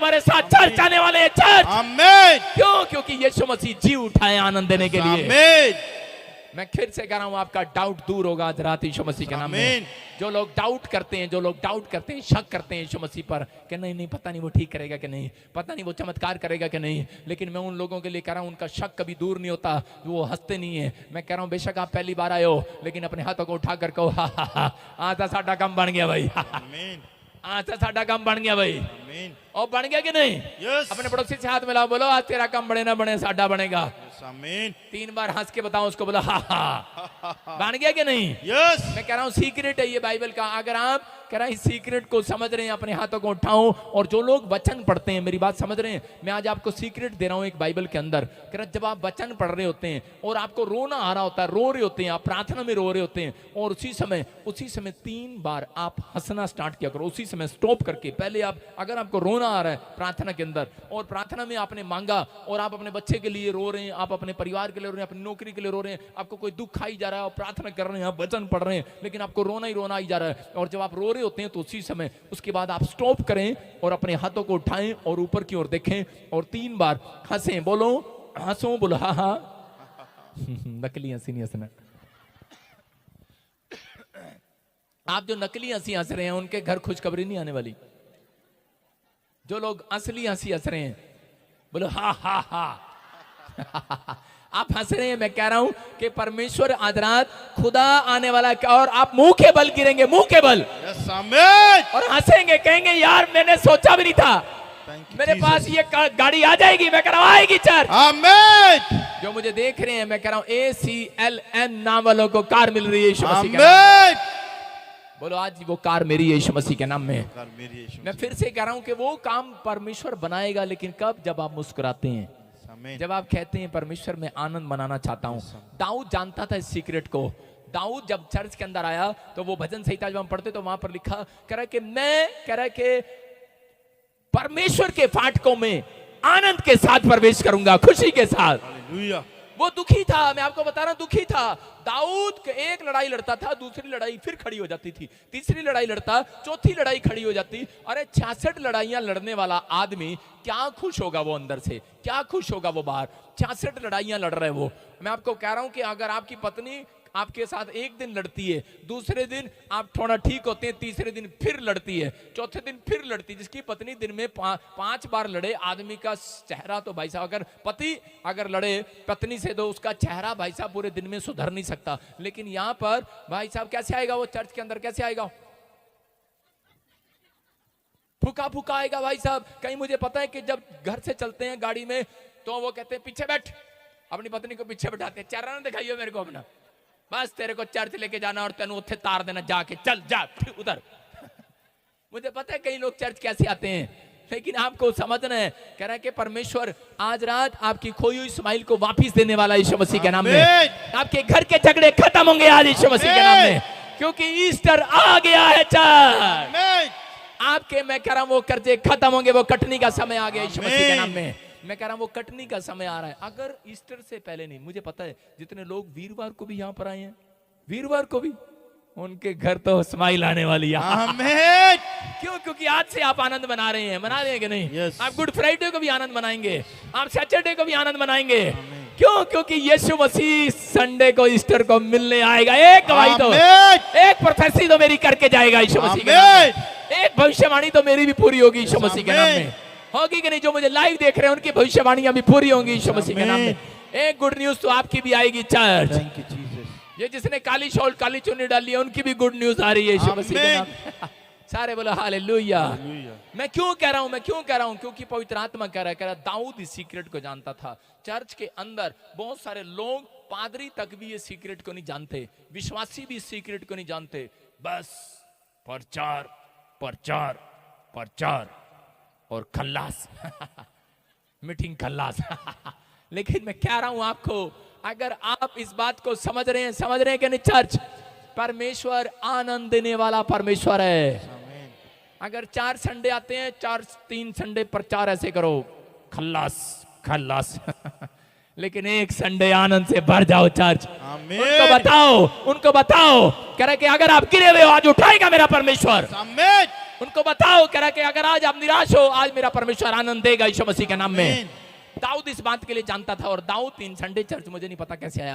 हमारे साथ चर्च आने वाले हैं। चर्च आमीन। क्यों? क्योंकि यीशु मसीह जी उठाए आनंद देने के लिए। आमीन। मैं फिर से कह रहा हूं, आपका डाउट दूर होगा आज रात यीशु मसीह के नाम में। जो लोग डाउट करते हैं, जो लोग डाउट करते हैं, शक करते हैं यीशु मसीह पर कि नहीं नहीं पता नहीं वो ठीक करेगा कि नहीं, पता नहीं वो चमत्कार करेगा कि नहीं, लेकिन मैं उन लोगों के लिए कह रहा हूं उनका शक कभी दूर नहीं होता, वो हंसते नहीं है। मैं कह रहा हूं बेशक आप पहली बार आए हो, लेकिन अपने हाथों को उठा कर कहो हा हा हा, आज तो साडा काम बन गया भाई, आमीन। आज तो साडा काम बन गया भाई। आमीन। और बन गया कि नहीं? यस। अपने पड़ोसी से हाथ मिलाओ, बोलो आज तेरा काम बने ना बने साडा बनेगा। आमीन। 3 बार हंस के बताओ उसको, बोलो हा हा, बन गया कि नहीं? यस। मैं कह रहा हूं सीक्रेट है ये बाइबल का। अगर आप कह रहा है इस सीक्रेट को समझ रहे हैं, अपने हाथों को उठाओ। और जो लोग वचन पढ़ते हैं, मेरी बात समझ रहे हैं, मैं आज आपको सीक्रेट दे रहा हूं एक बाइबल के अंदर। कह रहा जब आप वचन पढ़ रहे होते हैं और आपको रोना आ रहा होता है, रो रहे होते हैं, आप प्रार्थना में रो रहे होते हैं, और उसी समय 3 बार आप हंसना स्टार्ट किया करो। उसी समय स्टॉप करके पहले आप, अगर आपको रोना आ रहा है प्रार्थना के अंदर, और प्रार्थना में आपने मांगा, और आप अपने बच्चे के लिए रो रहे हैं, आप अपने परिवार के लिए रो रहे हैं, अपनी नौकरी के लिए रो रहे हैं, आपको कोई दुख आई जा रहा है और प्रार्थना कर रहे हैं, आप वचन पढ़ रहे हैं, लेकिन आपको रोना ही रोना आई जा रहा है। और जब आप रो रहे होते हैं तो उसी समय उसके बाद आप स्टॉप करें और अपने हाथों को उठाएं और ऊपर की ओर देखें और 3 बार हंसें। बोलो हंसो, बोलो हा हा। नकली हंसी नहीं हंसना। आप जो नकली हंसी हंस रहे हैं उनके घर खुशखबरी नहीं आने वाली। जो लोग असली हंसी हंस रहे हैं, बोलो हा हा हा। आप हंस रहे हैं, मैं कह रहा हूं कि परमेश्वर आज रात खुदा आने वाला है, और आप मुंह के बल गिरेंगे, मुंह के बल। यस। आमीन। और हंसेंगे, कहेंगे यार मैंने सोचा भी नहीं था मेरे पास ये गाड़ी आ जाएगी। मैं कह रहा हूं आएगी चर्च। आमीन। जो मुझे देख रहे हैं, मैं कह रहा हूं ACLN नाम वालों को कार मिल रही है यीशु मसीह के नाम में। आमीन। बोलो आज वो कार मेरी है यीशु मसीह के नाम में। मेरी यीशु मैं फिर से कह रहा हूं कि वो काम परमेश्वर बनाएगा, लेकिन कब? जब आप मुस्कुराते हैं, जब आप कहते हैं परमेश्वर में आनंद मनाना चाहता हूं। दाऊद जानता था इस सीक्रेट को। दाऊद जब चर्च के अंदर आया तो वो भजन संहिता जब हम पढ़ते तो वहां पर लिखा, कह रहा कि मैं, कह रहा कि परमेश्वर के फाटकों में आनंद के साथ प्रवेश करूंगा, खुशी के साथ। हालेलुया। वो दुखी था, मैं आपको बता रहा हूं दुखी था। दाऊद एक लड़ाई लड़ता था, दूसरी लड़ाई फिर खड़ी हो जाती थी, तीसरी लड़ाई लड़ता, चौथी लड़ाई खड़ी हो जाती। अरे 66 लड़ाइयां लड़ने वाला आदमी क्या खुश होगा वो अंदर से, क्या खुश होगा वो बाहर। 66 लड़ाइयां लड़ रहे वो। मैं आपको कह रहा हूं कि अगर आपकी पत्नी आपके साथ एक दिन लड़ती है, दूसरे दिन आप थोड़ा ठीक होते हैं, तीसरे दिन फिर लड़ती है, चौथे दिन फिर लड़ती है। जिसकी पत्नी दिन में 5 बार लड़े, आदमी का चेहरा तो भाई साहब, अगर पति अगर लड़े पत्नी से तो उसका चेहरा भाई साहब पूरे दिन में सुधर नहीं सकता। लेकिन यहां पर भाई साहब कैसे आएगा वो चर्च के अंदर, कैसे आएगा? फूका फूका आएगा भाई साहब। कहीं मुझे पता है कि जब घर से चलते हैं गाड़ी में तो वो कहते हैं पीछे बैठ, अपनी पत्नी को पीछे बैठाते हैं, चेहरा ना दिखाइयो मेरे को अपना, बस तेरे को चर्च लेके जाना और तेन उत्थे तार देना, जाके चल जा उधर। मुझे पता है कई लोग चर्च कैसे आते हैं, लेकिन आपको समझना है, कह रहा है कि परमेश्वर आज रात आपकी खोई हुई स्माइल को वापस देने वाला यीशु मसीह के नाम में। आपके घर के झगड़े खत्म होंगे आज यीशु मसीह के नाम में, क्योंकि ईस्टर आ गया है चर्च। आपके, मैं कह रहा हूं वो कर्जे खत्म होंगे, वो कटनी का समय आ गया यीशु मसीह के नाम में। मैं कह रहा हूं वो कटनी का समय आ रहा है। अगर ईस्टर से पहले नहीं, मुझे पता है जितने लोग वीरवार को भी यहां पर आए हैं, वीरवार को भी उनके घर तो स्माइल आने वाली है। आमीन। क्यों? क्योंकि आज से आप आनंद मना रहे हैं, मना रहे हैं कि नहीं? Yes. आप गुड फ्राइडे को भी आनंद मनाएंगे, आप सैटरडे को भी आनंद मनाएंगे। क्यों? क्योंकि यीशु मसीह संडे को, ईस्टर को मिलने आएगा। एक गवाही तो, एक प्रोफेसी तो मेरी करके जाएगा यीशु मसीह के नाम में। एक भविष्यवाणी तो मेरी भी पूरी होगी यीशु मसीह के नाम में, होगी कि नहीं? जो मुझे लाइव देख रहे हैं उनकी भविष्यवाणियां भी पूरी होंगी यीशु मसीह के नाम में। एक गुड न्यूज तो आपकी भी आएगी चर्च। Thank you Jesus. ये जिसने काली शॉल काली चुन्नी डाली है उनकी भी गुड न्यूज आ रही है यीशु मसीह के नाम में। सारे बोलो हालेलुया। मैं क्यों कह रहा हूं, मैं क्यों कह रहा हूं? क्योंकि पवित्र आत्मा कह रहा है दाऊद इस सीक्रेट को जानता था। चर्च के अंदर बहुत सारे लोग, पादरी तक भी ये सीक्रेट को नहीं जानते, विश्वासी भी इस सीक्रेट को नहीं जानते। बस प्रचार प्रचार प्रचार और खल्लास मीटिंग खल्लास। लेकिन मैं कह रहा हूं आपको, अगर आप इस बात को समझ रहे हैं कि नहीं, चर्च परमेश्वर आनंद देने वाला परमेश्वर है। अगर 4 संडे आते हैं, 3 संडे प्रचार ऐसे करो, खल्लास खल्लास। लेकिन एक संडे आनंद से भर जाओ चर्च। उनको बताओ, कह रहे कि अगर आप गिरे हुए हो आज उठाएगा मेरा परमेश्वर। उनको बताओ, कह रहा कि अगर आज आप निराश हो, आज मेरा परमेश्वर आनंद देगा यीशु मसीह के नाम में। आमीन। दाऊद इस बात के लिए जानता था, और दाऊद इन संडे चर्च मुझे नहीं पता कैसे आया।